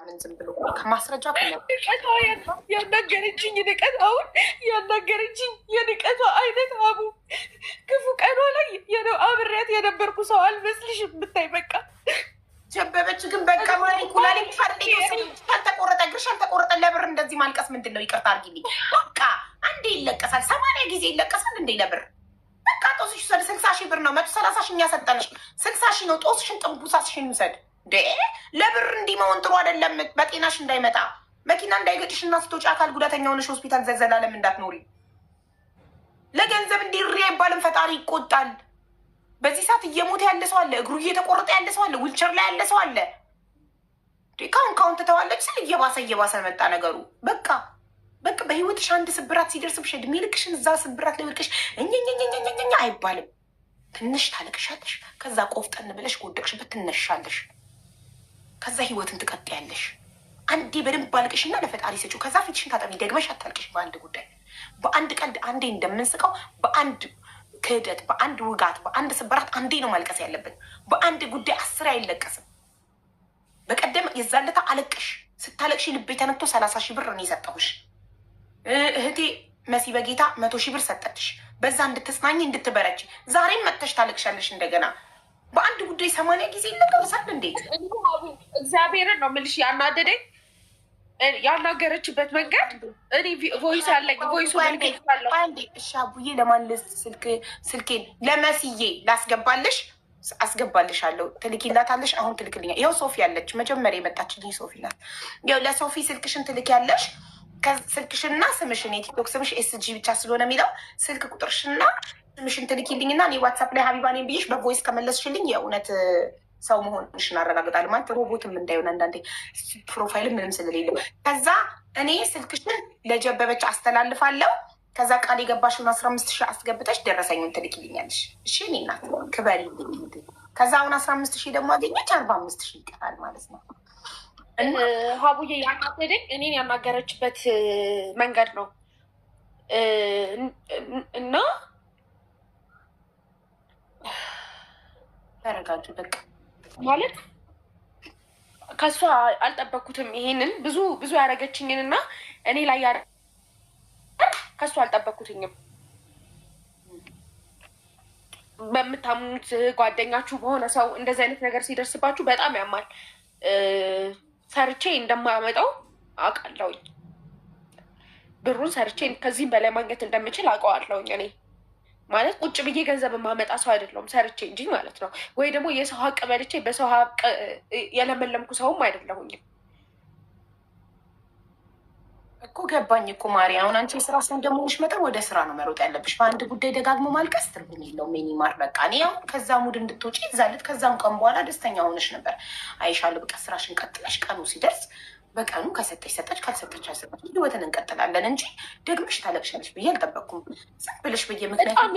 ምን ዝም ብሎ ከማስረጃ ያናገረችኝ ንቀት አሁን ያናገረችኝ የንቀቷ አይነት አቡ ክፉ ቀኗ ላይ አብሬያት የነበርኩ ሰው አልመስልሽም። ብታይ በቃ ጀበበች። ግን በቃ ኩላሊት ካልተቆረጠ እግርሽ አልተቆረጠ ለብር እንደዚህ ማልቀስ ምንድን ነው? ይቅርታ አድርጊልኝ። በቃ አንዴ ይለቀሳል፣ 80 ጊዜ ይለቀሳል እንዴ ለብር? በቃ ጦስሽ 60 ብር ነው 130 እኛ ሰጠንሽ 60 ነው። ጦስሽን ጥንቡሳሽን ውሰድ። ለብር እንዲህ መሆን ጥሩ አይደለም። በጤናሽ እንዳይመጣ መኪና እንዳይገጭሽ እና ስትወጪ አካል ጉዳተኛ ሆነሽ ሆስፒታል ዘዘላለም እንዳትኖሪ። ለገንዘብ እንዲሪ አይባልም። ፈጣሪ ይቆጣል። በዚህ ሰዓት እየሞተ ያለ ሰው አለ፣ እግሩ እየተቆረጠ ያለ ሰው አለ፣ ዊልቸር ላይ ያለ ሰው አለ። ካሁን ትተዋለች ስል እየባሰ መጣ ነገሩ። በቃ በህይወትሽ አንድ ስብራት ሲደርስብሽ እድሜ ልክሽን እዛ ስብራት ላይ ወድቀሽ እኛኛኛኛኛ አይባልም። ትንሽ ታለቅሻለሽ፣ ከዛ ቆፍጠን ብለሽ ከወደቅሽበት ትነሻለሽ። ከዛ ህይወትን ትቀጥያለሽ። አንዴ በደንብ አልቅሽና ለፈጣሪ ስጪው። ከዛ ፊትሽን ታጠቢ። ደግመሽ አታልቅሽ በአንድ ጉዳይ። በአንድ ቀልድ አንዴ እንደምንስቀው በአንድ ክህደት፣ በአንድ ውጋት፣ በአንድ ስብራት አንዴ ነው ማልቀስ ያለብን። በአንድ ጉዳይ 10 አይለቀስም። በቀደም የዛለታ አለቅሽ። ስታለቅሽ ልቤ ተነክቶ 30 ብር ነው የሰጠሁሽ። እህቴ መሲ በጌታ 100 ብር ሰጠትሽ። በዛ እንድትጽናኝ እንድትበረች። ዛሬም መጥተሽ ታለቅሻለሽ እንደገና። በአንድ ጉዳይ 80 ጊዜ ይለቀሳል እንዴ? እግዚአብሔርን ነው የምልሽ። ያናደደኝ ያናገረችበት መንገድ እኔ ቮይስ አለኝ። ቮይሱ አንዴ እሺ፣ አቡዬ ለማንልስ ስልኬን ለመስዬ ላስገባልሽ፣ አስገባልሻለሁ። ትልኪላታለሽ። አሁን ትልክልኛል። ይኸው ሶፊ ያለች መጀመሪያ የመጣችልኝ ሶፊ ናት። ይኸው ለሶፊ ስልክሽን ትልኪያለሽ። ስልክሽና ስምሽን የቲክቶክ ስምሽ ኤስጂ ብቻ ስለሆነ የሚለው ስልክ ቁጥርሽና ስምሽን ትልኪልኝና እኔ ዋትሳፕ ላይ ሀቢባኔን ብዬሽ በቮይስ ከመለስሽልኝ የእውነት ሰው መሆንሽን አረጋግጣለሁ። ማለት ሮቦትም እንዳይሆን አንዳንዴ ፕሮፋይልም ምንም ስለሌለው፣ ከዛ እኔ ስልክሽን ለጀበበች አስተላልፋለሁ። ከዛ ቃል የገባሽውን 15,000 አስገብተሽ ደረሰኙን ትልኪልኛለሽ። እሺ እኔ እናት ክበሪልኝ። ከዛ አሁን 15,000 ደግሞ አገኘች 45,000 ይቀራል ማለት ነው። ሀቡዬ ያናደደኝ እኔን ያናገረችበት መንገድ ነው እና ተረጋጊ በቃ። ማለት ከሷ አልጠበኩትም። ይሄንን ብዙ ያደረገችኝን እና እኔ ላይ ከሷ አልጠበኩትኝም። በምታሙት ጓደኛችሁ በሆነ ሰው እንደዚህ አይነት ነገር ሲደርስባችሁ በጣም ያማል። ሰርቼ እንደማያመጣው አውቃለሁኝ። ብሩን ሰርቼ ከዚህም በላይ ማግኘት እንደምችል አውቀዋለሁኝ። እኔ ማለት ቁጭ ብዬ ገንዘብ የማመጣ ሰው አይደለሁም፣ ሰርቼ እንጂ ማለት ነው። ወይ ደግሞ የሰው ሀቅ በልቼ በሰው ሀቅ የለመለምኩ ሰውም አይደለሁኝም እኮ። ገባኝ እኮ ማሪ። አሁን አንቺ የስራ ሰው እንደመሆንሽ መጠን ወደ ስራ ነው መሮጥ ያለብሽ። በአንድ ጉዳይ ደጋግሞ ማልቀስ ትርጉም የለውም። ሜኒማር በቃ እኔ አሁን ከዛ ሙድ እንድትወጪ ይዛለት ከዛም ቀን በኋላ ደስተኛ ሆነሽ ነበር አይሻለሁ። በቃ ስራሽን ቀጥለሽ ቀኑ ሲደርስ በቀኑ ከሰጠች ሰጠች፣ ካልሰጠች አልሰጠች፣ ህይወትን እንቀጥላለን እንጂ ደግመሽ ታለቅሻለሽ ብዬ አልጠበቅኩም። ዝም ብለሽ በየምክንያት በጣም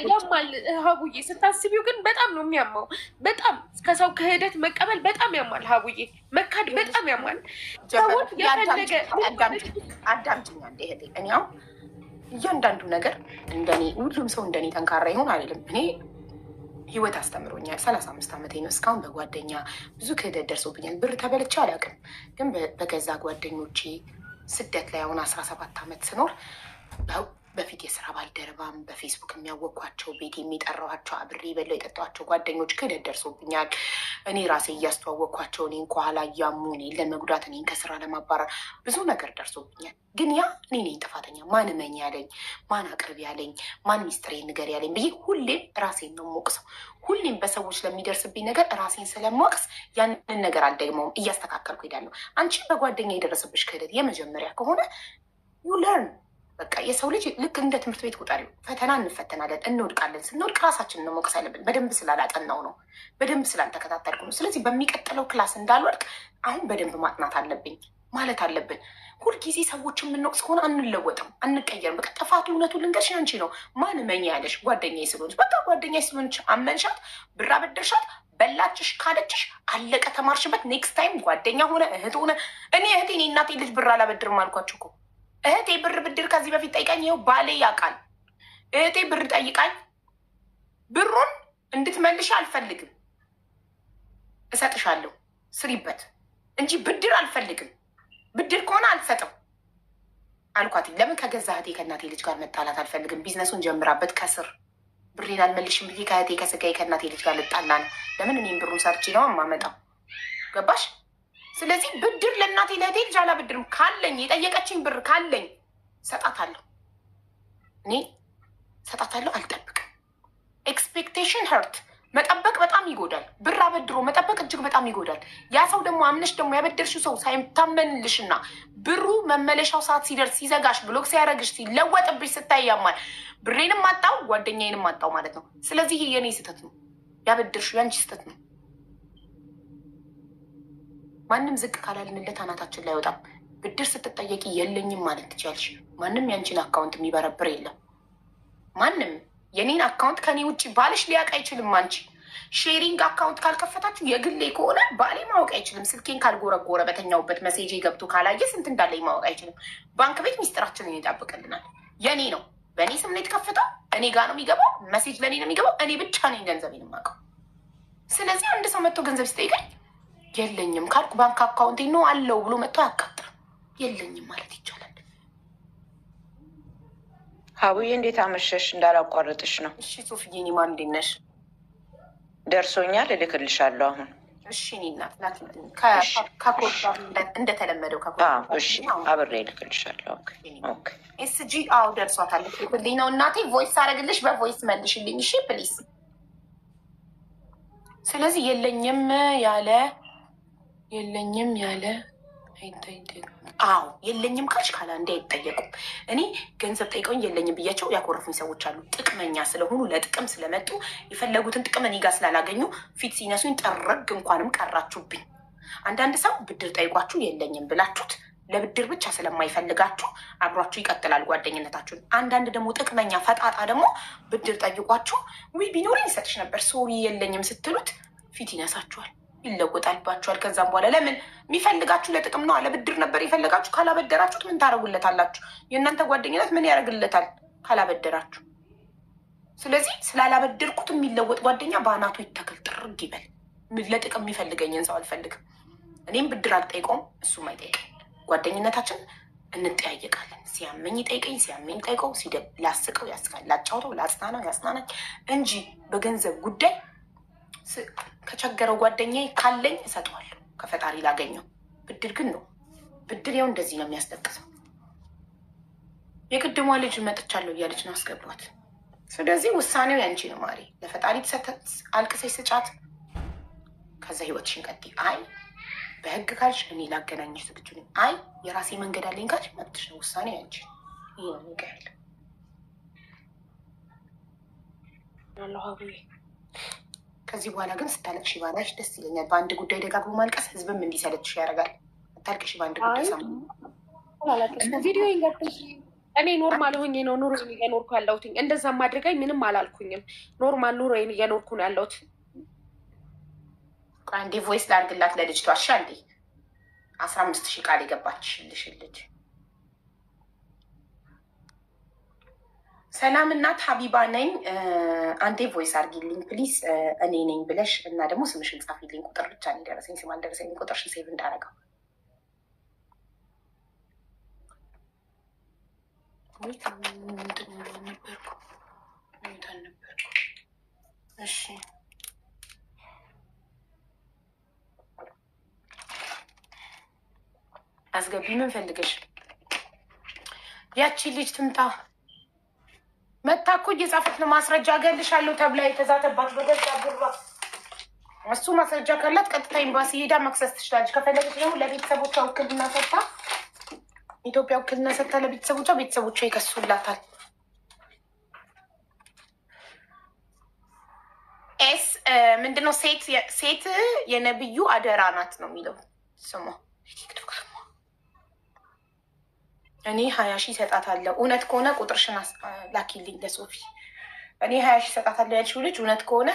ያማል ሀቡዬ። ስታስቢው ግን በጣም ነው የሚያማው። በጣም ከሰው ክህደት መቀበል በጣም ያማል ሀቡዬ። መካድ በጣም ያማል። ሰዎች የፈለገ አዳምጪኝ አንዴ እህቴ። እኔ አሁን እያንዳንዱ ነገር እንደኔ ሁሉም ሰው እንደኔ ጠንካራ ይሆን አይደለም። እኔ ህይወት አስተምሮኛል። 35 ዓመቴ ነው። እስካሁን በጓደኛ ብዙ ክህደት ደርሶብኛል። ብር ተበልቼ አላውቅም። ግን በገዛ ጓደኞቼ ስደት ላይ አሁን 17 ዓመት ስኖር በፊት የስራ ባልደረባም በፌስቡክ የሚያወቅኳቸው ቤት የሚጠራኋቸው አብሬ በለው የጠጣኋቸው ጓደኞች ክህደት ደርሶብኛል። እኔ ራሴ እያስተዋወቅኳቸው እኔን ከኋላ እያሙ እኔን ለመጉዳት እኔን ከስራ ለማባረር ብዙ ነገር ደርሶብኛል። ግን ያ እኔ ነኝ ጥፋተኛ። ማን እመኝ ያለኝ፣ ማን አቅርብ ያለኝ፣ ማን ሚስጥሬ ንገር ያለኝ ብዬ ሁሌም ራሴን ነው የምወቅሰው። ሁሌም በሰዎች ለሚደርስብኝ ነገር ራሴን ስለምወቅስ ያንን ነገር አልደግመውም፣ እያስተካከልኩ ሄዳለሁ። አንቺ በጓደኛ የደረሰብሽ ክህደት የመጀመሪያ ከሆነ ዩ ለርን በቃ የሰው ልጅ ልክ እንደ ትምህርት ቤት ቁጠሪው። ፈተና እንፈተናለን፣ እንወድቃለን። ስንወድቅ ራሳችንን ነው መውቀስ ያለብን። በደንብ ስላላጠናው ነው፣ በደንብ ስላልተከታተልኩ ነው። ስለዚህ በሚቀጥለው ክላስ እንዳልወድቅ አሁን በደንብ ማጥናት አለብኝ ማለት አለብን። ሁልጊዜ ሰዎች የምንወቅስ ከሆነ አንለወጥም፣ አንቀየርም። በቃ ጥፋቱ እውነቱን ልንገርሽ አንቺ ነው። ማን እመኝ ያለሽ? ጓደኛዬ ስለሆነች በቃ ጓደኛዬ ስለሆነች አመንሻት፣ ብር አበደርሻት፣ በላችሽ፣ ካደችሽ፣ አለቀ፣ ተማርሽበት። ኔክስት ታይም ጓደኛ ሆነ እህት ሆነ እኔ እናቴ ልጅ ብር አላበድርም አልኳቸው እኮ። እህቴ ብር ብድር ከዚህ በፊት ጠይቃኝ፣ ይኸው ባሌ ያውቃል። እህቴ ብር ጠይቃኝ፣ ብሩን እንድትመልሽ አልፈልግም፣ እሰጥሻለሁ፣ ስሪበት። እንጂ ብድር አልፈልግም። ብድር ከሆነ አልሰጥም አልኳት። ለምን ከገዛ እህቴ ከእናቴ ልጅ ጋር መጣላት አልፈልግም። ቢዝነሱን ጀምራበት ከስር ብሬን አልመልሽም ብዬ ከእህቴ ከስጋዬ ከእናቴ ልጅ ጋር ልጣላ ነው። ለምን እኔም ብሩን ሰርቼ ነው የማመጣው። ገባሽ? ስለዚህ ብድር ለእናቴ ለእህቴ ልጅ አላበድርም። ካለኝ የጠየቀችኝ ብር ካለኝ ሰጣታለሁ። እኔ ሰጣታለሁ፣ አልጠብቅም። ኤክስፔክቴሽን ሀርት መጠበቅ በጣም ይጎዳል። ብር አበድሮ መጠበቅ እጅግ በጣም ይጎዳል። ያ ሰው ደግሞ አምነሽ ደግሞ ያበደርሽው ሰው ሳይታመንልሽና ብሩ መመለሻው ሰዓት ሲደርስ ሲዘጋሽ፣ ብሎክ ሲያደርግሽ፣ ሲለወጥብሽ ስታይ ያማል። ብሬንም አጣው ጓደኛዬንም አጣው ማለት ነው። ስለዚህ ይሄ የኔ ስህተት ነው፣ ያበደርሽው ያንቺ ስህተት ነው። ማንም ዝቅ ካላልንለት አናታችን ላይ አይወጣም። ብድር ስትጠየቂ የለኝም ማለት ትችያለሽ። ማንም ያንቺን አካውንት የሚበረብር የለም። ማንም የኔን አካውንት ከኔ ውጭ ባልሽ ሊያውቅ አይችልም። አንቺ ሼሪንግ አካውንት ካልከፈታችሁ የግሌ ከሆነ ባሌ ማወቅ አይችልም። ስልኬን ካልጎረጎረ በተኛውበት መሴጅ ገብቶ ካላየ ስንት እንዳለኝ ማወቅ አይችልም። ባንክ ቤት ሚስጥራችንን ይጠብቅልናል። የኔ ነው፣ በእኔ ስም ነው የተከፈተው። እኔ ጋር ነው የሚገባው፣ መሴጅ ለእኔ ነው የሚገባው። እኔ ብቻ ነኝ ገንዘቤን የማውቀው። ስለዚህ አንድ ሰው መጥቶ ገንዘብ ሲጠይቀኝ የለኝም ካልኩ ባንክ አካውንቴ ነው አለው ብሎ መጥቶ አያቃጥርም። የለኝም ማለት ይቻላል። ሀቡዬ እንዴት አመሸሽ? እንዳላቋረጥሽ ነው። እሺ ሶፍዬ፣ እኔ ማን እንዴት ነሽ? ደርሶኛል፣ እልክልሻለሁ አሁን። እሺ እኔ እናት ከኮዳ እንደተለመደው እሺ አብሬ እልክልሻለሁ። ኤስጂ አዎ ደርሷታል። ልክልኝ ነው እናቴ። ቮይስ አደረግልሽ፣ በቮይስ መልሽልኝ እሺ ፕሊስ። ስለዚህ የለኝም ያለ አዎ የለኝም ካልሽ ካላ እንዲ አይጠየቁም። እኔ ገንዘብ ጠይቀውኝ የለኝም ብያቸው ያኮረፉኝ ሰዎች አሉ። ጥቅመኛ ስለሆኑ ለጥቅም ስለመጡ የፈለጉትን ጥቅም እኔ ጋር ስላላገኙ ፊት ሲነሱኝ ጠረግ እንኳንም ቀራችሁብኝ። አንዳንድ ሰው ብድር ጠይቋችሁ የለኝም ብላችሁት ለብድር ብቻ ስለማይፈልጋችሁ አብሯችሁ ይቀጥላል ጓደኝነታችሁን። አንዳንድ ደግሞ ጥቅመኛ ፈጣጣ ደግሞ ብድር ጠይቋችሁ ቢኖረኝ ይሰጥሽ ነበር ሶሪ የለኝም ስትሉት ፊት ይነሳችኋል፣ ይለወጣልባችኋል። ከዛም በኋላ ለምን የሚፈልጋችሁ ለጥቅም ነው። ለብድር ነበር የፈለጋችሁ። ካላበደራችሁት ምን ታደርጉለታላችሁ? የእናንተ ጓደኝነት ምን ያደርግለታል ካላበደራችሁ? ስለዚህ ስላላበደርኩት የሚለወጥ ጓደኛ በአናቱ ይተክል፣ ጥርግ ይበል። ለጥቅም የሚፈልገኝን ሰው አልፈልግም። እኔም ብድር አልጠይቀውም፣ እሱም አይጠይቀኝ። ጓደኝነታችን እንጠያየቃለን። ሲያመኝ ይጠይቀኝ፣ ሲያመኝ ጠይቀው፣ ላስቀው ያስቃል፣ ላጫውተው ላጽናናው ያጽናናኝ እንጂ በገንዘብ ጉዳይ ከቸገረው ጓደኛዬ ካለኝ እሰጠዋለሁ፣ ከፈጣሪ ላገኘው። ብድር ግን ነው። ብድር ያው እንደዚህ ነው የሚያስጠቅሰው። የቅድሟ ልጅ መጥቻለሁ እያለች ነው፣ አስገቧት። ስለዚህ ውሳኔው ያንቺ ነው ማሪ። ለፈጣሪ አልቅሰሽ ስጫት፣ ከዛ ህይወትሽን ቀጥይ። አይ በህግ ካልሽ እኔ ላገናኝሽ ዝግጁ ነኝ። አይ የራሴ መንገድ አለኝ ካልሽ መብትሽ ነው። ውሳኔው ያንቺ ይሄ ነው የሚቀያል አለሁ። ከዚህ በኋላ ግን ስታለቅሽ ባላሽ ደስ ይለኛል። በአንድ ጉዳይ ደጋግሞ ማልቀስ ህዝብም እንዲሰለችሽ ያደርጋል። ታልቅሽ በአንድ ጉዳይ ቪዲዮ እኔ ኖርማል ሆኜ ነው ኑሮ እየኖርኩ ያለሁት። እንደዛም አድርጋኝ ምንም አላልኩኝም። ኖርማል ኑሮ እየኖርኩ ነው ያለሁት። አንዴ ቮይስ ላድርግላት ለልጅቷ። እሺ አንዴ 15,000 ቃል የገባችልሽ ልጅ። ሰላም እናት ሀቢባ ነኝ። አንዴ ቮይስ አድርጊልኝ ፕሊስ፣ እኔ ነኝ ብለሽ እና ደግሞ ስምሽን ጻፊልኝ። ቁጥር ብቻ ነው የደረሰኝ፣ ስም አልደረሰኝ። ቁጥርሽን ሴቭ እንዳደረገው ነበርኩ። እሺ አስገቢ። ምን ፈልገሽ? ያቺ ልጅ ትምጣ። መታ እኮ እየጻፈች ነው። ማስረጃ እገልሻለሁ ተብላ የተዛተባት በገዛ ብሯ። እሱ ማስረጃ ካላት ቀጥታ ኤምባሲ ሄዳ መክሰስ ትችላለች። ከፈለገች ደግሞ ለቤተሰቦቿ ውክልና ሰጥታ፣ ኢትዮጵያ ውክልና ሰጥታ ቤተሰቦቿ ይከሱላታል። ኤስ ምንድነው? ሴት የነብዩ አደራ ናት ነው የሚለው ስሟ። እኔ 20,000 እሰጣታለሁ። እውነት ከሆነ ቁጥርሽን ላኪልኝ ለሶፊ። እኔ 20,000 እሰጣታለሁ ያልሽው ልጅ እውነት ከሆነ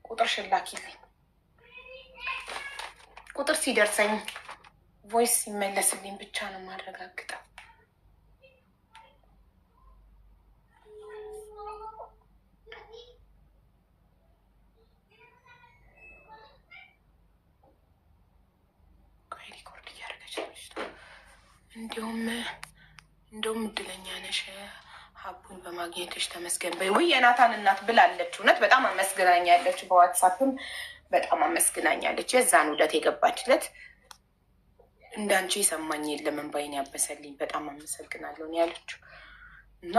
ቁጥርሽን ላኪልኝ። ቁጥር ሲደርሰኝ ቮይስ ሲመለስልኝ ብቻ ነው ማረጋግጠው። እንደውም እድለኛ ነሽ ሀቡን በማግኘትሽ ተመስገን በይ። ወይ የናታን እናት ብላለች። እውነት በጣም አመስግናኛለች። በዋትሳፕም በጣም አመስግናኛለች። የዛን ውደት የገባችለት እንዳንቺ የሰማኝ የለም እንባዬን ያበሰልኝ። በጣም አመሰግናለሁ ያለችው እና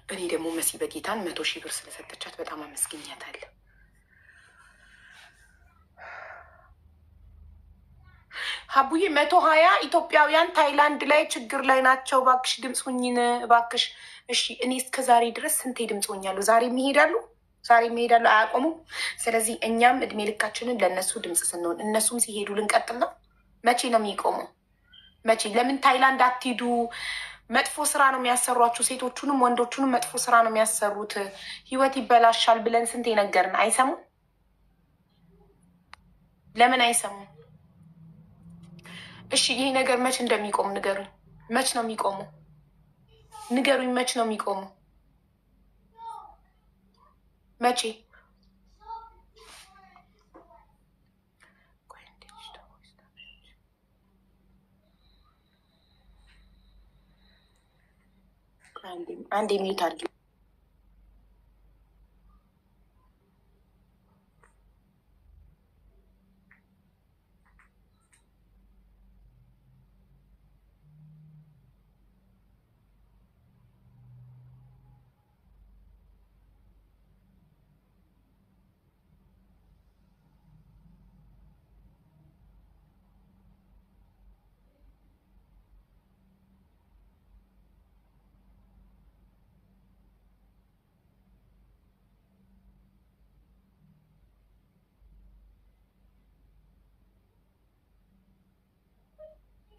እኔ ደግሞ መሲ በጌታን 100,000 ብር ስለሰጠቻት በጣም አመስግኛታለሁ። ሀቡዬ 120 ኢትዮጵያውያን ታይላንድ ላይ ችግር ላይ ናቸው። እባክሽ ድምፅ ሁኝን እባክሽ። እሺ እኔ እስከ ዛሬ ድረስ ስንቴ ድምፅ ሆኛለሁ። ዛሬ የሚሄዳሉ አያቆሙም። ስለዚህ እኛም እድሜ ልካችንን ለእነሱ ድምፅ ስንሆን እነሱም ሲሄዱ ልንቀጥል ነው። መቼ ነው የሚቆመው? መቼ? ለምን ታይላንድ አትሂዱ? መጥፎ ስራ ነው የሚያሰሯችሁ። ሴቶቹንም ወንዶቹንም መጥፎ ስራ ነው የሚያሰሩት። ህይወት ይበላሻል ብለን ስንቴ ነገርን። አይሰሙም። ለምን አይሰሙም? እሺ ይሄ ነገር መች እንደሚቆም ንገሩኝ። መች ነው የሚቆመው? ንገሩኝ። መች ነው የሚቆመው? መቼ? አንድ ሚዩት አድርጊ።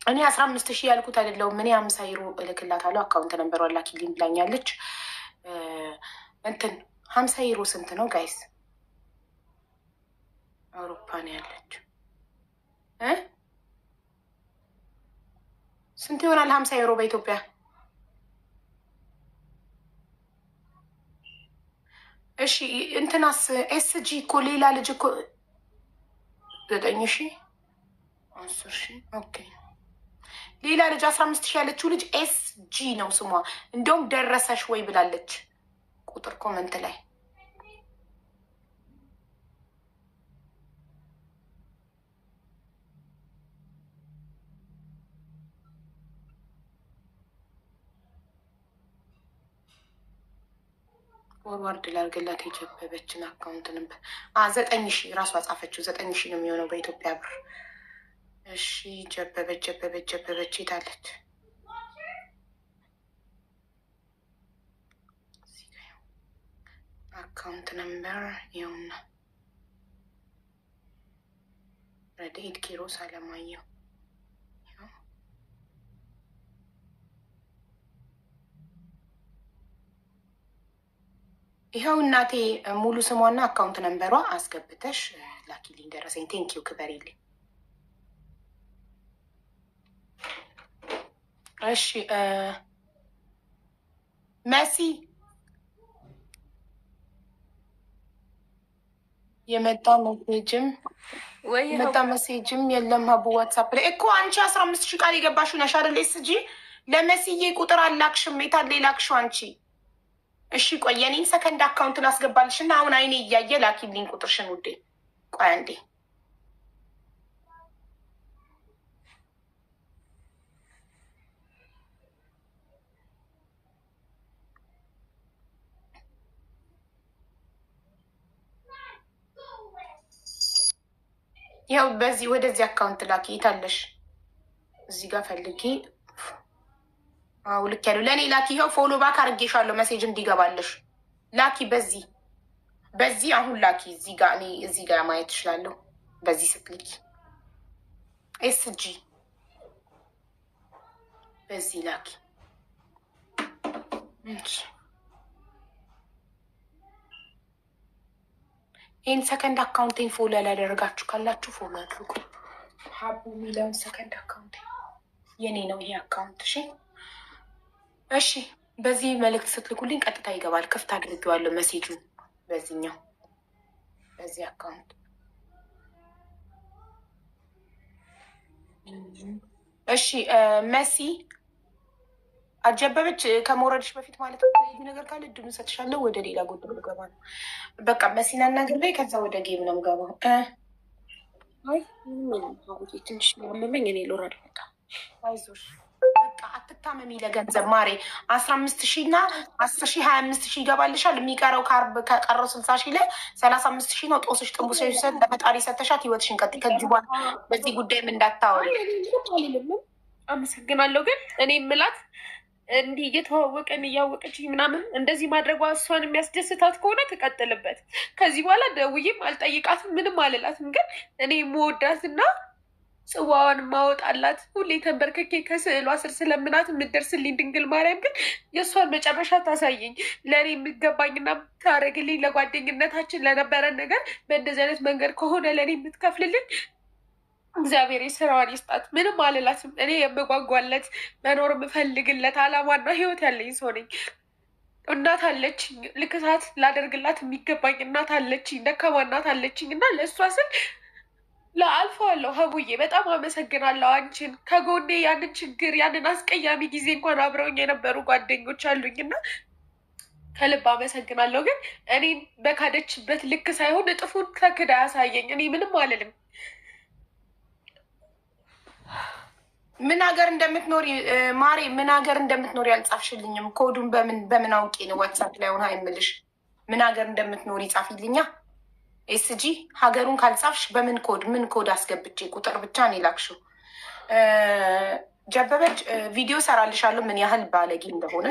እኔ 15,000 ያልኩት አይደለሁም። እኔ 50 ዩሮ እልክላታለሁ። አካውንት ነንበሯ ላኪልኝ ብላኛለች። እንትን 50 ዩሮ ስንት ነው ጋይስ? አውሮፓ ነው ያለች። ስንት ይሆናል 50 ዩሮ በኢትዮጵያ? እሺ እንትናስ ኤስጂ እኮ ሌላ ልጅ እኮ 9,000 10,000 ኦኬ። ሌላ ልጅ 15,000 ያለችው ልጅ ኤስጂ ነው ስሟ። እንደውም ደረሰሽ ወይ ብላለች ቁጥር ኮመንት ላይ። ፎርዋርድ ላርገላት የጀበበችን አካውንት ነበር 9,000 ራሷ ጻፈችው። 9,000 ነው የሚሆነው በኢትዮጵያ ብር። እሺ ጀበበች የታለች? አካውንት ነምበር ይኸውና፣ ረድኤት ኪሮስ አለማየሁ። ይኸው እናቴ ሙሉ ስሟና አካውንት ነምበሯ አስገብተሽ ላኪልኝ። ደረሰኝ። ቴንኪው ክበሪልኝ። እሺ መሲ የመጣ ሜሴጅም የለም። ሀቡ ዋትሳፕ ላይ እኮ አንቺ 15,000 ቃል የገባሽው ነሽ አይደል? ስጂ ለመሲዬ ቁጥር አላክሽም። የታለ የላክሽው አንቺ? እሺ ቆይ የኔን ሰከንድ አካውንትን አስገባልሽ እና አሁን አይኔ እያየ ላኪልኝ ቁጥርሽን ውዴ። ቆይ አንዴ ያው በዚህ ወደዚህ አካውንት ላኪ። የታለሽ? እዚህ ጋር ፈልጊ። አው ልክ ያለው ለእኔ ላኪ። ይኸው ፎሎ ባክ አድርጌሻለሁ መሴጅ እንዲገባለሽ ላኪ። በዚህ አሁን ላኪ። እዚህ ጋር እኔ እዚህ ጋር ማየት እችላለሁ። በዚህ ስትልኪ ኤስጂ በዚህ ላኪ። ይህን ሰከንድ አካውንቴን ፎሎ ያላደረጋችሁ ካላችሁ ፎሎ አድርጉ። ሀቡ የሚለውን ሰከንድ አካውንቴ የኔ ነው ይሄ አካውንት። እሺ በዚህ መልእክት ስትልኩልኝ ቀጥታ ይገባል። ክፍት አድርጌዋለሁ መሴጁን በዚህኛው በዚህ አካውንት እሺ መሲ አጀበበች ከመውረድሽ በፊት ማለት ነው። ይህ ነገር ካለ እድሉን ሰጥሻለሁ። ወደ ሌላ ጉዳይ ልገባ ነው። በቃ መሲና ነገር ላይ ከዛ ወደ ጌም ነው የምገባው። ትንሽ ያመመኝ እኔ ልውረድ። በቃ አይዞሽ በቃ አትታመሚ። ለገንዘብ ማሬ 15,000 እና 10,000 25,000 ይገባልሻል። የሚቀረው ከቀረው 60,000 ላይ 35,000 ነው። ጦስሽ ጥንቡሽ ለፈጣሪ ሰተሻት ህይወትሽን ቀጥይ። ከዚህ በኋላ በዚህ ጉዳይም እንዳታወሪ። አመሰግናለሁ። ግን እኔ ምላት እንዲህ እየተዋወቀን እያወቀችኝ ምናምን እንደዚህ ማድረጓ እሷን የሚያስደስታት ከሆነ ትቀጥልበት። ከዚህ በኋላ ደውዬም አልጠይቃትም፣ ምንም አልላትም። ግን እኔ መወዳትና ጽዋዋን ማወጣላት ሁሌ ተንበርክኬ ከስዕሏ ስር ስለምናት የምደርስልኝ ድንግል ማርያም ግን የእሷን መጨረሻ ታሳየኝ። ለእኔ የሚገባኝና ታደርግልኝ ለጓደኝነታችን ለነበረን ነገር በእንደዚህ አይነት መንገድ ከሆነ ለእኔ የምትከፍልልኝ እግዚአብሔር የስራዋን ይስጣት። ምንም አልላትም። እኔ የምጓጓለት መኖር የምፈልግለት አላማና ህይወት ያለኝ ሰው ነኝ። እናት አለችኝ፣ ልክሳት ላደርግላት የሚገባኝ እናት አለችኝ፣ ደካማ እናት አለችኝ እና ለእሷ ስል ለአልፈዋለሁ። ሀቡዬ በጣም አመሰግናለሁ አንቺን። ከጎኔ ያንን ችግር ያንን አስቀያሚ ጊዜ እንኳን አብረውኝ የነበሩ ጓደኞች አሉኝ እና ከልብ አመሰግናለሁ። ግን እኔን በካደችበት ልክ ሳይሆን እጥፉን ተክዳ ያሳየኝ። እኔ ምንም አልልም። ምን ሀገር እንደምትኖሪ ማሬ፣ ምን ሀገር እንደምትኖሪ አልጻፍሽልኝም። ኮዱን በምን አውቄ ነው ዋትሳፕ ላይ ሆን አይምልሽ? ምን ሀገር እንደምትኖሪ ጻፊልኛ። ኤስጂ ሀገሩን ካልጻፍሽ ምን ኮድ አስገብቼ ቁጥር ብቻ ነው የላክሽው። ጀበበች ቪዲዮ ሰራልሻለሁ፣ ምን ያህል ባለጌ እንደሆነ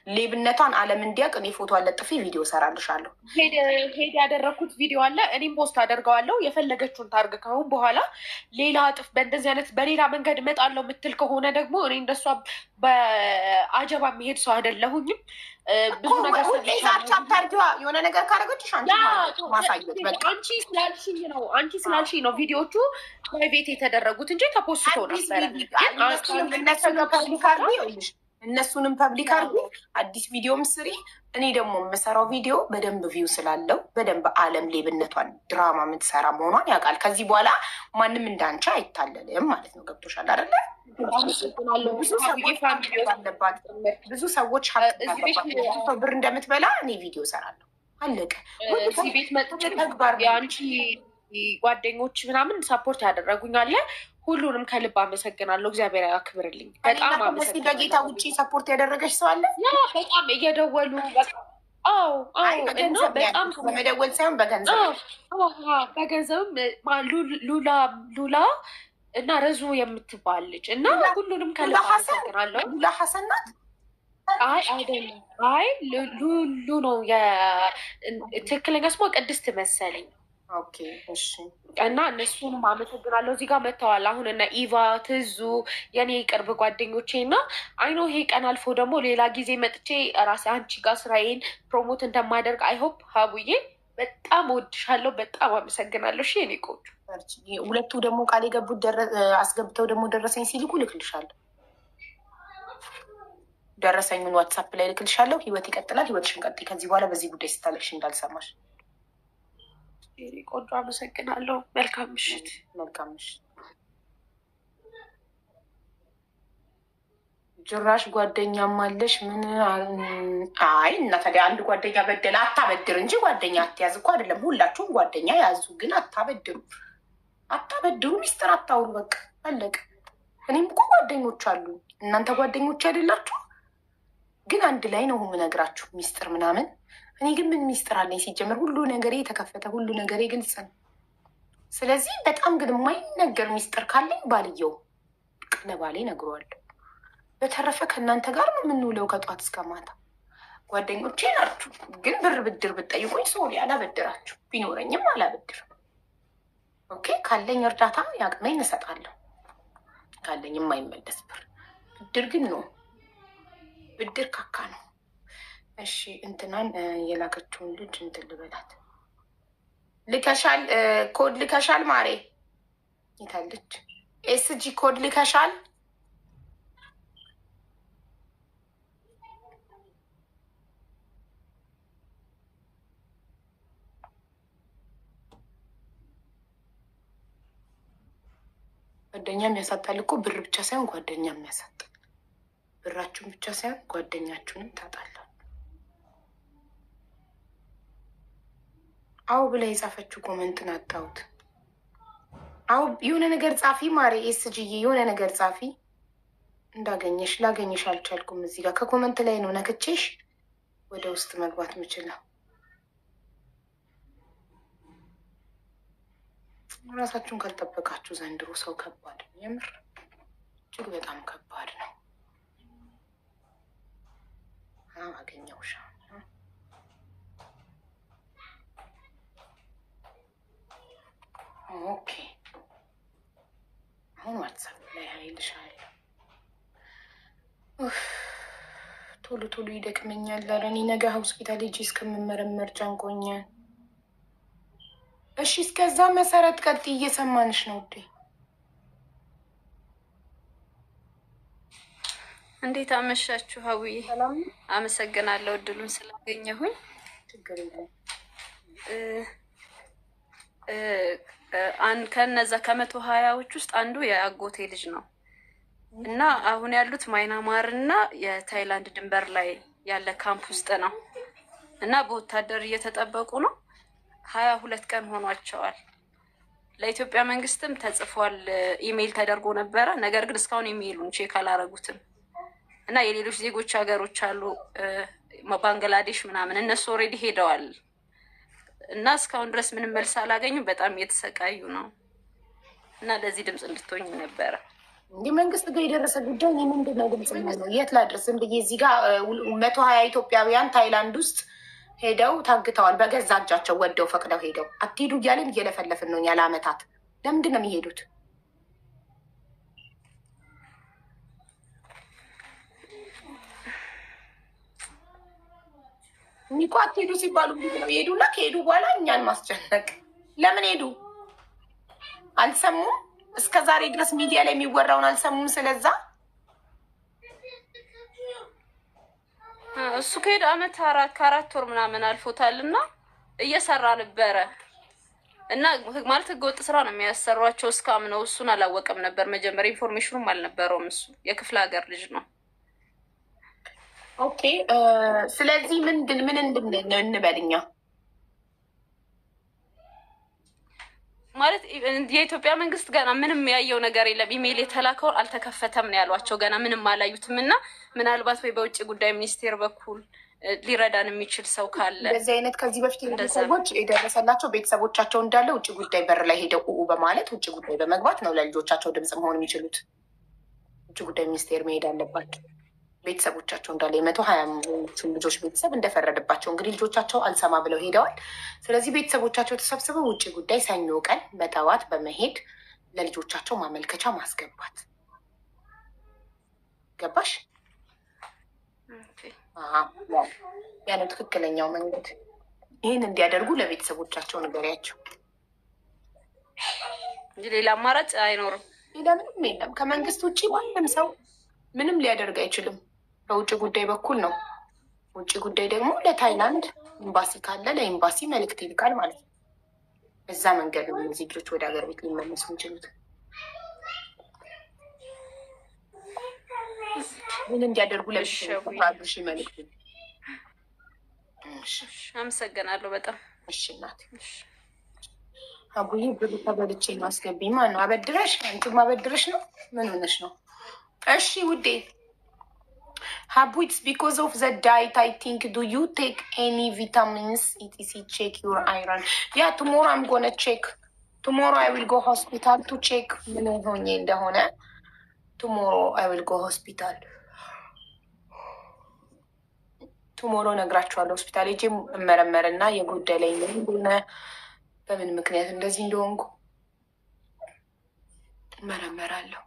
ሌብነቷን ዓለም እንዲያውቅ እኔ ፎቶ አለጥፌ ቪዲዮ ሰራልሻለሁ። ሄድ ያደረግኩት ቪዲዮ አለ፣ እኔም ፖስት አደርገዋለሁ። የፈለገችውን ታርግ። ካሁን በኋላ ሌላ እጥፍ በእንደዚህ አይነት በሌላ መንገድ እመጣለሁ የምትል ከሆነ ደግሞ እኔ እንደሷ በአጀባ የሚሄድ ሰው አይደለሁኝም። ብዙ ነገር ቻፕተርዋ የሆነ ነገር ካደረገችሽ ማሳየት በቃ አንቺ ስላልሽኝ ነው ቪዲዮቹ ፕራይቬት የተደረጉት እንጂ ተፖስቶ ነበረ። እነሱንም ፐብሊክ አድርጊ፣ አዲስ ቪዲዮም ስሪ። እኔ ደግሞ የምሰራው ቪዲዮ በደንብ ቪው ስላለው በደንብ ዓለም ሌብነቷን ድራማ የምትሰራ መሆኗን ያውቃል። ከዚህ በኋላ ማንም እንዳንቺ አይታለልም ማለት ነው። ገብቶሻል አይደለ? ብዙ ሰዎች ብር እንደምትበላ እኔ ቪዲዮ እሰራለሁ። አለቀ። እዚህ ቤት መጥቼ የአንቺ ጓደኞች ምናምን ሰፖርት ያደረጉኛለ። ሁሉንም ከልብ አመሰግናለሁ። እግዚአብሔር ያክብርልኝ። በጣም አመሰግናለሁ። በጌታ ውጭ ሰፖርት ያደረገች ሰው አለ? በጣም እየደወሉ በጣም በመደወል ሳይሆን በገንዘብም ሉላ እና ረዙ የምትባል ልጅ እና ሁሉንም ከልብ አመሰግናለሁ። ሉላ ሀሰን ናት? አይ አይደለም። አይ ሉሉ ነው ትክክለኛ ስሟ፣ ቅድስት መሰለኝ። እና እነሱንም አመሰግናለሁ። እዚህ ጋር መጥተዋል አሁን እና ኢቫ ትዙ የኔ ቅርብ ጓደኞቼ እና አይኖ ይሄ ቀን አልፎ ደግሞ ሌላ ጊዜ መጥቼ ራሴ አንቺ ጋር ስራዬን ፕሮሞት እንደማደርግ አይሆፕ። ሀቡዬ በጣም ወድሻለሁ። በጣም አመሰግናለሁ። እሺ የኔ ቆንጆ። ሁለቱ ደግሞ ቃል የገቡት አስገብተው ደግሞ ደረሰኝ ሲልኩ ልክልሻለሁ። ደረሰኙን ዋትሳፕ ላይ ልክልሻለሁ። ህይወት ይቀጥላል። ህይወትሽን ቀጥይ። ከዚህ በኋላ በዚህ ጉዳይ ስታለቅሽ እንዳልሰማሽ። ቆንጆ አመሰግናለሁ። መልካም ምሽት። መልካም ምሽት። ጭራሽ ጓደኛም አለሽ? ምን? አይ እና ታዲያ አንድ ጓደኛ በደለ አታበድር እንጂ ጓደኛ አትያዝ እኮ አይደለም። ሁላችሁም ጓደኛ ያዙ፣ ግን አታበድሩ፣ ሚስጥር አታውሩ። በቃ አለቀ። እኔም እኮ ጓደኞች አሉ፣ እናንተ ጓደኞች አይደላችሁ? ግን አንድ ላይ ነው የምነግራችሁ ሚስጥር ምናምን። እኔ ግን ምን ሚስጥር አለኝ? ሲጀመር ሁሉ ነገሬ የተከፈተ፣ ሁሉ ነገሬ ግልጽ ነው። ስለዚህ በጣም ግን የማይነገር ሚስጥር ካለኝ ባልየው ለባሌ እነግረዋለሁ። በተረፈ ከእናንተ ጋር ነው የምንውለው ከጧት እስከ ማታ። ጓደኞቼ ናችሁ። ግን ብድር ብትጠይቁኝ ሶሪ አላበድራችሁ፣ ቢኖረኝም አላበድርም። ኦኬ፣ ካለኝ እርዳታ ያቅመኝ እሰጣለሁ። ካለኝ የማይመለስ ብድር ግን ነው። ብድር ካካ ነው። እሺ እንትናን የላከችውን ልጅ እንትን ልበላት። ልከሻል? ኮድ ልከሻል? ማሬ የታለች? ኤስጂ ኮድ ልከሻል? ጓደኞቼ ጓደኛም ያሳጣል እኮ። ብር ብቻ ሳይሆን ጓደኛም ያሳጣል። ብራችሁን ብቻ ሳይሆን ጓደኛችሁንም ታጣላችሁ። አው ብላ የጻፈችው ኮመንትን አጣሁት። አው የሆነ ነገር ጻፊ ማሬ፣ ኤስጂዬ የሆነ ነገር ጻፊ። እንዳገኘሽ ላገኘሽ አልቻልኩም። እዚህ ጋር ከኮመንት ላይ ነው ነክቼሽ ወደ ውስጥ መግባት ምችለው። ራሳችሁን ካልጠበቃችሁ ዘንድሮ ሰው ከባድ ነው። የምር እጅግ በጣም ከባድ ነው። አገኘውሻ። ኦኬ አሁን ዋትሳፕ ላይ ሀይልሻለሁ። ቶሎ ቶሎ ይደክመኛል። ኧረ እኔ ነገ ሆስፒታል ሄጄ እስከምመረመር ጨንቆኛል። እሺ እስከዛ መሰረት ቀጥይ፣ እየሰማንሽ ነው ውዴ። እንዴት አመሻችሁ? ሀቡዬ አመሰግናለሁ እድሉን ስላገኘሁኝ። ችግር የለም። ከነዛ ከ120ዎች ውስጥ አንዱ የአጎቴ ልጅ ነው እና አሁን ያሉት ማይናማር እና የታይላንድ ድንበር ላይ ያለ ካምፕ ውስጥ ነው እና በወታደር እየተጠበቁ ነው። 22 ቀን ሆኗቸዋል። ለኢትዮጵያ መንግስትም ተጽፏል፣ ኢሜይል ተደርጎ ነበረ። ነገር ግን እስካሁን ኢሜይሉን ቼክ አላረጉትም እና የሌሎች ዜጎች ሀገሮች አሉ ባንግላዴሽ ምናምን፣ እነሱ ኦልሬዲ ሄደዋል እና እስካሁን ድረስ ምንም መልስ አላገኙም። በጣም እየተሰቃዩ ነው እና ለዚህ ድምፅ እንድትሆኝ ነበረ። እንዲህ መንግስት ጋር የደረሰ ጉዳይ ምንድን ነው? ድምፅ ነው የት ላድረስም ብዬ እዚህ ጋር 120 ኢትዮጵያውያን ታይላንድ ውስጥ ሄደው ታግተዋል። በገዛ እጃቸው ወደው ፈቅደው ሄደው አትሄዱ እያለን እየለፈለፍን ነው ያለ አመታት። ለምንድን ነው የሚሄዱት? እኒኮ አትሄዱ ሲባሉ ነው የሄዱና ከሄዱ በኋላ እኛን ማስጨነቅ። ለምን ሄዱ? አልሰሙም? እስከ ዛሬ ድረስ ሚዲያ ላይ የሚወራውን አልሰሙም። ስለዛ እሱ ከሄደ አመት ከአራት ወር ምናምን አልፎታል እና እየሰራ ነበረ እና ማለት ህገወጥ ስራ ነው የሚያሰሯቸው። እስካም ነው እሱን አላወቀም ነበር መጀመሪያ፣ ኢንፎርሜሽኑም አልነበረውም። እሱ የክፍለ ሀገር ልጅ ነው። ኦኬ ስለዚህ ምን እንበልኛ ማለት የኢትዮጵያ መንግስት ገና ምንም ያየው ነገር የለም። ኢሜይል የተላከውን አልተከፈተም ነው ያሏቸው። ገና ምንም አላዩትም እና ምናልባት ወይ በውጭ ጉዳይ ሚኒስቴር በኩል ሊረዳን የሚችል ሰው ካለ እንደዚህ አይነት ከዚህ በፊት ሰዎች የደረሰላቸው ቤተሰቦቻቸው እንዳለ ውጭ ጉዳይ በር ላይ ሄደው በማለት ውጭ ጉዳይ በመግባት ነው ለልጆቻቸው ድምፅ መሆን የሚችሉት። ውጭ ጉዳይ ሚኒስቴር መሄድ አለባቸው። ቤተሰቦቻቸው እንዳለ 120 ልጆች ቤተሰብ እንደፈረደባቸው እንግዲህ ልጆቻቸው አልሰማ ብለው ሄደዋል። ስለዚህ ቤተሰቦቻቸው ተሰብስበው ውጭ ጉዳይ ሰኞ ቀን በጠዋት በመሄድ ለልጆቻቸው ማመልከቻ ማስገባት። ገባሽ? ያለው ትክክለኛው መንገድ። ይህን እንዲያደርጉ ለቤተሰቦቻቸው ንገሪያቸው እንጂ ሌላ አማራጭ አይኖርም። ሌላ ምንም የለም። ከመንግስት ውጭ ማንም ሰው ምንም ሊያደርግ አይችልም። በውጭ ጉዳይ በኩል ነው። ውጭ ጉዳይ ደግሞ ለታይላንድ ኤምባሲ ካለ ለኤምባሲ መልእክት ይልካል ማለት ነው። በዛ መንገድ ነው እነዚህ ልጆች ወደ ሀገር ቤት ሊመለሱ የሚችሉት። ምን እንዲያደርጉ ለብሽ መልእክት። አመሰግናለሁ በጣም። እሺ እናቴ። አቡዬ ብሩ ተበልቼ ነው አስገቢ። ማን ነው አበድረሽ? አንቺ ማበድረሽ ነው? ምን ሆነሽ ነው? እሺ ውዴ ሀቡ ኢትስ ቢኮዝ ኦፍ ዘ ዳይት አይ ቲንክ ዱ ዩ ቴክ ኤኒ ቪታሚንስ ኢቲሲ ቼክ ዩር አይረን ያ ቱሞሮ አም ጎነ ቼክ ቱሞሮ አይ ዊል ጎ ሆስፒታል ቱ ቼክ ምን ሆኜ እንደሆነ ቱሞሮ አይ ዊል ጎ ሆስፒታል ቱሞሮ ነግራችኋለሁ። ሆስፒታል ሄጄ እመረመርና የጎደለኝ ምን እንደሆነ በምን ምክንያት እንደዚህ እንደሆንኩ እመረመራለሁ።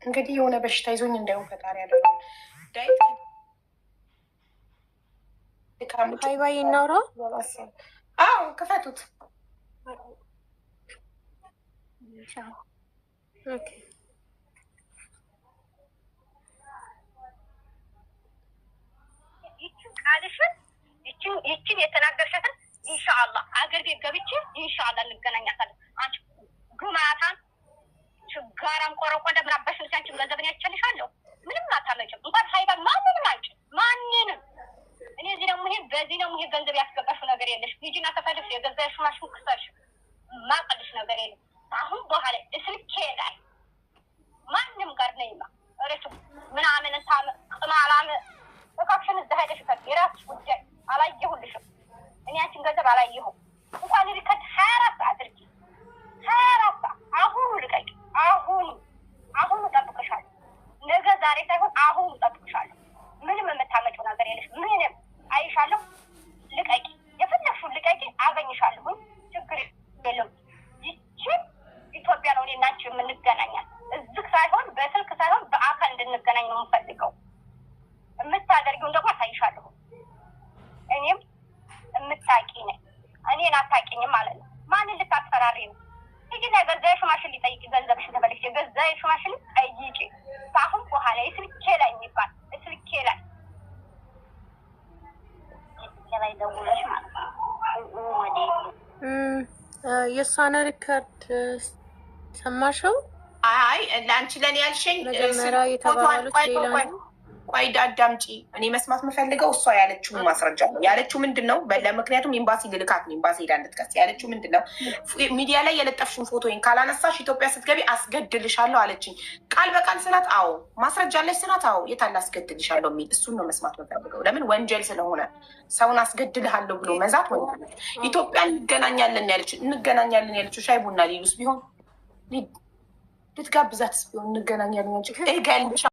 እንግዲህ የሆነ በሽታ ይዞኝ እንዳይሆን ፈጣሪ ያደርግ። ዳይት ባይ እናውራ። አዎ ክፈቱት። ይችን የተናገርሻትን ኢንሻአላህ አገር ቤት ገብቼ ኢንሻአላህ እንገናኛታለን። አንቺ በኋላ እስልኬ ላይ ማንም ጋር ነይማ እረቱ ምናምን ቅማላም እካክሽን እዛ ሄደሽ የራስሽ ጉዳይ አላየሁልሽም። እኔ አንቺን ገንዘብ አላየሁም። እንኳን ልከት 24 ሰዓት አድርጊ 24 ሰዓት አሁኑ ልቀቂ። አሁኑ እጠብቅሻለሁ። ነገ ዛሬ ሳይሆን አሁኑ እጠብቅሻለሁ። ምንም የምታመጪው ነገር የለሽ። ምንም አይሻለሁ። ልቀቂ፣ የፈለግሽውን ልቀቂ። አገኝሻለሁ። ችግር የለም። ይቺ ኢትዮጵያ ነው እኔና አንቺ የምንገናኛል። እዚህ ሳይሆን በስልክ ሳይሆን በአካል እንድንገናኝ ነው የምፈልገው። የምታደርጊውን ደግሞ አሳይሻለሁ። እኔም የምታውቂ ነኝ። እኔን አታውቂኝም ማለት ነው። ማንን ልታስፈራሪ ነው? ሂጂና የገዛ የሽማሽን ሊጠይቂ ገንዘብሽን ተበልሽ የገዛ የሽማሽን ጠይቂ። ከአሁን በኋላ የስልኬ ላይ የሚባል ስልኬ ላይ ደውለሽ ማለት ነው። ወደ የእሷን ሪከርድ ሰማሽው? አይ ለአንቺ ለኔ ያልሽኝ መጀመሪያ የተባሉት ሌላ ነው። ቆይ አዳምጪ። እኔ መስማት የምፈልገው እሷ ያለችውን ማስረጃ ነው። ያለችው ምንድን ነው? ምክንያቱም ኤምባሲ ልልካት ነው። ኤምባሲ ሄዳ እንድትከስ ያለችው ምንድን ነው? ሚዲያ ላይ የለጠፍሽውን ፎቶዬን ካላነሳሽ ኢትዮጵያ ስትገቢ አስገድልሻለሁ አለችኝ። ቃል በቃል ስላት አዎ። ማስረጃ አለሽ ስላት አዎ። የታለ አስገድልሻለሁ የሚል እሱን ነው መስማት የምፈልገው። ለምን ወንጀል ስለሆነ ሰውን አስገድልሃለሁ ብሎ መዛት ወንጀል ነው። ኢትዮጵያ እንገናኛለን ያለችው ሻይ ቡና ሊሉስ ቢሆን ልትጋብዛትስ ቢሆን እንገናኛለን እገልሻለሁ